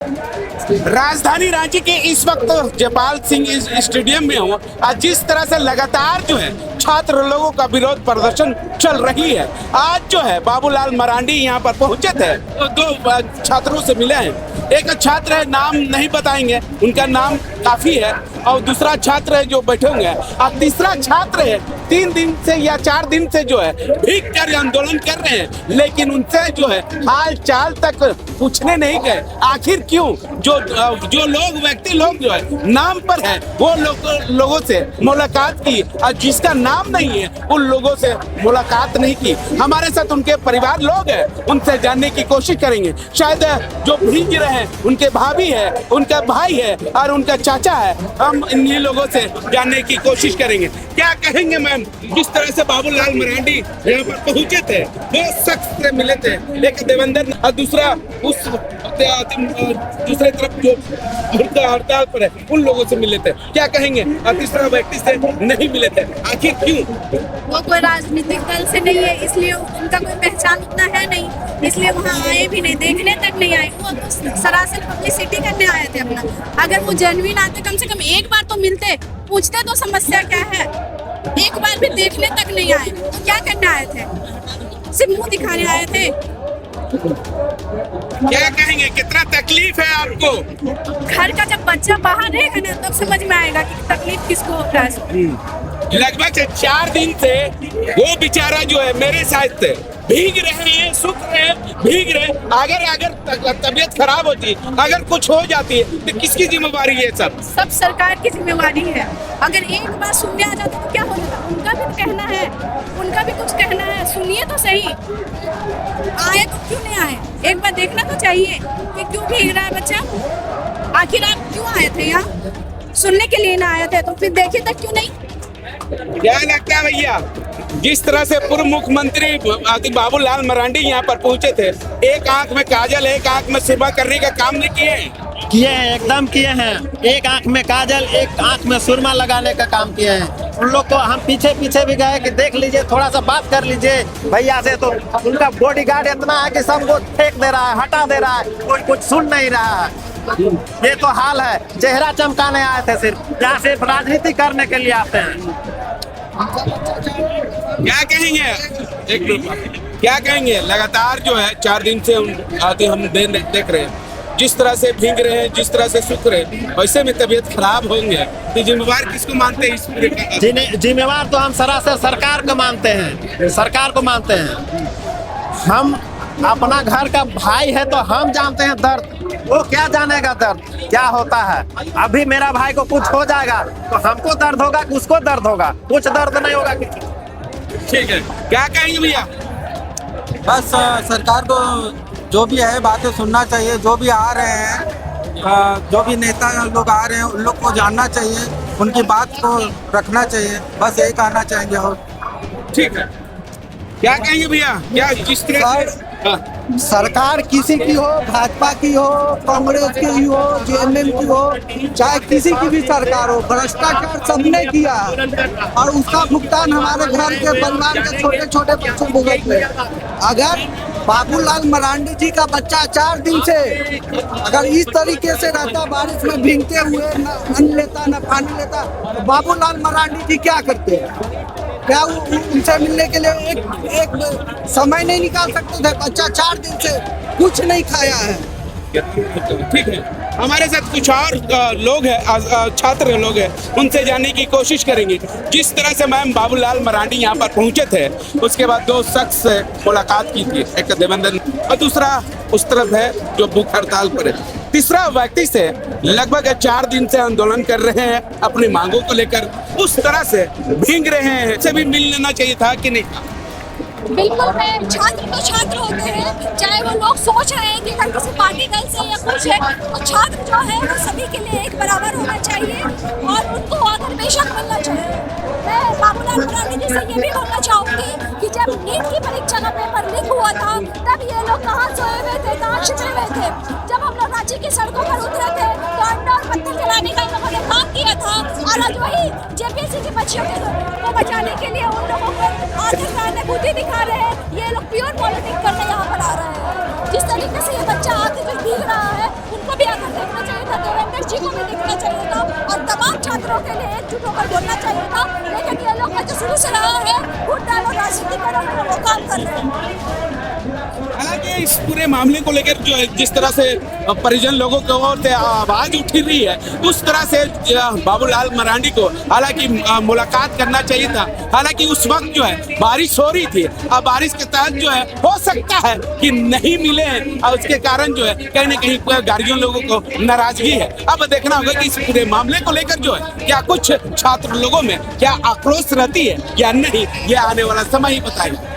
राजधानी रांची के इस वक्त जयपाल सिंह स्टेडियम में हूँ। आज जिस तरह से लगातार जो है छात्र लोगों का विरोध प्रदर्शन चल रही है। आज जो है बाबूलाल मरांडी यहाँ पर पहुंचे थे तो दो छात्रों से मिले हैं। एक छात्र है, नाम नहीं बताएंगे, उनका नाम काफी है, और दूसरा छात्र है जो बैठे होंगे, और तीसरा छात्र है 3 दिन से या 4 दिन से जो है भीख कर आंदोलन कर रहे हैं, लेकिन उनसे जो है हाल चाल तक पूछने नहीं गए। आखिर क्यों? जो लोग व्यक्ति लोग जो है नाम पर है वो लोगों से मुलाकात की, और जिसका नाम नहीं है उन लोगों से मुलाकात नहीं की। हमारे साथ उनके परिवार लोग हैं, उनसे जानने की कोशिश करेंगे। शायद जो भीग रहे हैं उनके भाभी है, उनका भाई है और उनका चाचा है। हम इन्हीं लोगों से जानने की कोशिश करेंगे। क्या कहेंगे मैम, जिस तरह से बाबूलाल मरांडी यहाँ पर पहुंचे थे, दो शख्स से मिले थे, एक देवेंद्र और दूसरा उस दूसरे तरफ जो हड़ताल पर है उन लोगों से मिले थे। क्या कहेंगे? और तीसरा व्यक्ति से नहीं मिले थे, आखिर क्यों? वो कोई राजनीतिक दल से नहीं है, इसलिए उनका कोई पहचान उतना है नहीं, इसलिए वहाँ आए भी नहीं, देखने तक नहीं आए। वो तो सरासर पब्लिसिटी करने आए थे अपना। अगर वो जेन्युइन आते, कम से कम एक बार तो मिलते, पूछते तो समस्या क्या है। एक बार भी देखने तक नहीं आए तो क्या करने आए थे? सिर्फ मुंह दिखाने आए थे। क्या कहेंगे, कितना तकलीफ है आपको? घर का जब बच्चा बाहर रहेगा ना तब समझ में आएगा कि तकलीफ किसको होता है। लगभग 4 दिन से वो बेचारा जो है मेरे साथ भीग रहे हैं, सूख रहे हैं, भीग रहे हैं। अगर तबीयत खराब होती, अगर कुछ हो जाती है तो किसकी जिम्मेवारी है? सब सरकार की जिम्मेवारी है। अगर एक बार सुनने आ जाते तो क्या हो जाता? उनका भी कहना है, उनका भी कुछ कहना है, सुनिए तो सही। आए तो क्यों नहीं आए? एक बार देखना तो चाहिए कि क्यों भीग रहा है बच्चा। आखिर आप क्यों आए थे यहाँ? सुनने के लिए ना आए थे तो फिर देखिए तक क्यों नहीं? क्या लगता है भैया, जिस तरह से पूर्व मुख्यमंत्री बाबूलाल मरांडी यहाँ पर पहुंचे थे, एक आंख में काजल एक आंख में सुरमा करने का काम नहीं किए हैं, एकदम किए हैं। एक आंख में काजल एक आंख में सुरमा लगाने का काम किए हैं। उन लोग को हम पीछे भी गए कि देख लीजिए, थोड़ा सा बात कर लीजिए भैया से, तो उनका बॉडीगार्ड इतना है कि सबको फेंक दे रहा है, हटा दे रहा है, कोई कुछ सुन नहीं रहा है। ये तो हाल है। चेहरा चमकाने आए थे, सिर्फ यहाँ सिर्फ राजनीति करने के लिए आते हैं। क्या कहेंगे? क्या कहेंगे? लगातार जो है 4 दिन से हम देख रहे हैं, जिस तरह से भीग रहे हैं, जिस तरह से सूख रहे हैं, वैसे में तबीयत खराब होंगे तो जिम्मेवार किसको मानते हैं इस पूरे का? जिम्मेवार तो हम सरासर सरकार को मानते हैं, सरकार को मानते हैं। हम अपना घर का भाई है तो हम जानते हैं दर्द, वो क्या जानेगा दर्द क्या होता है। अभी मेरा भाई को कुछ हो जाएगा तो हमको दर्द होगा कि उसको दर्द होगा? कुछ दर्द नहीं होगा। ठीक है, क्या कहेंगे भैया? बस सरकार को जो भी है बातें सुनना चाहिए। जो भी आ रहे हैं, जो भी नेता लोग आ रहे हैं, उन लोग को जानना चाहिए, उनकी बात को रखना चाहिए। बस यही कहना चाहेंगे। और ठीक है, क्या कहेंगे भैया? क्या जिस तरह सरकार किसी की हो, भाजपा की हो, कांग्रेस की हो, जेएमएम की हो, चाहे किसी की भी सरकार हो, भ्रष्टाचार सबने किया और उसका भुगतान हमारे घर के परिवार के छोटे छोटे बच्चों को भुगतते हैं। अगर बाबूलाल मरांडी जी का बच्चा 4 दिन से अगर इस तरीके से रहता, बारिश में भीगते हुए, न अन्न लेता न पानी लेता, तो बाबूलाल मरांडी जी क्या करते? क्या उनसे मिलने के लिए एक समय नहीं निकाल सकते थे? बच्चा 4 दिन से कुछ नहीं खाया है। ठीक है, हमारे साथ कुछ और लोग हैं, छात्र लोग हैं, उनसे जानने की कोशिश करेंगे। जिस तरह से मैम बाबूलाल मरांडी यहाँ पर पहुंचे थे, उसके बाद 2 शख्स से मुलाकात की थी, एक देवेंद्र और दूसरा उस तरफ है जो भूख हड़ताल पर है। तीसरा व्यक्ति से लगभग 4 दिन से आंदोलन कर रहे हैं अपनी मांगों को लेकर, उस तरह से भीग रहे हैं। से भी मिल लेना चाहिए था कि नहीं? बिल्कुल है। छात्र तो छात्र होते हैं, चाहे वो लोग सोच रहे हैं कि हम किसी पार्टी दल से या कुछ है, तो छात्र जो है वो सभी के लिए एक बराबर होना चाहिए और उनको आदर बेशक मिलना चाहिए। मैं बाबूलाल मरांडी जी से ये भी बोलना चाहूँगी कि जब नीट की परीक्षा का पेपर लीक हुआ था तब ये लोग कहाँ सोए हुए थे, कहाँ छिपे हुए थे? जब हम लोग रांची की सड़कों पर उतरे थे तो अंडा और पत्थर जलाने का इन लोगों ने काम किया था, और आज वही जेपीएससी के बच्चों को बचाने के लिए उन लोगों पर आर्थिक सहानुभूति दिखा रहे हैं। ये लोग प्योर पॉलिटिक्स करने यहाँ पर आ रहे हैं। जिस तरीके से ये बच्चा आके जो भीग रहा है, उनको भी के लिए एकजुट होकर बोलना चाहिए था, लेकिन ये लोग का जो शुरू से रहा है गुंडा और राजनीति का वो काम कर रहे हैं। हालांकि इस पूरे मामले को लेकर जो है जिस तरह से परिजन लोगों की ओर से आवाज उठ रही है, उस तरह से बाबूलाल मरांडी को हालांकि मुलाकात करना चाहिए था। हालांकि उस वक्त जो है बारिश हो रही थी, अब बारिश के तहत जो है हो सकता है कि नहीं मिले और उसके कारण जो है कहीं ना कहीं गार्जियन लोगों को नाराजगी है। अब देखना होगा कि इस पूरे मामले को लेकर जो है क्या कुछ छात्र लोगों में क्या आक्रोश रहती है या नहीं, ये आने वाला समय ही बताएगा।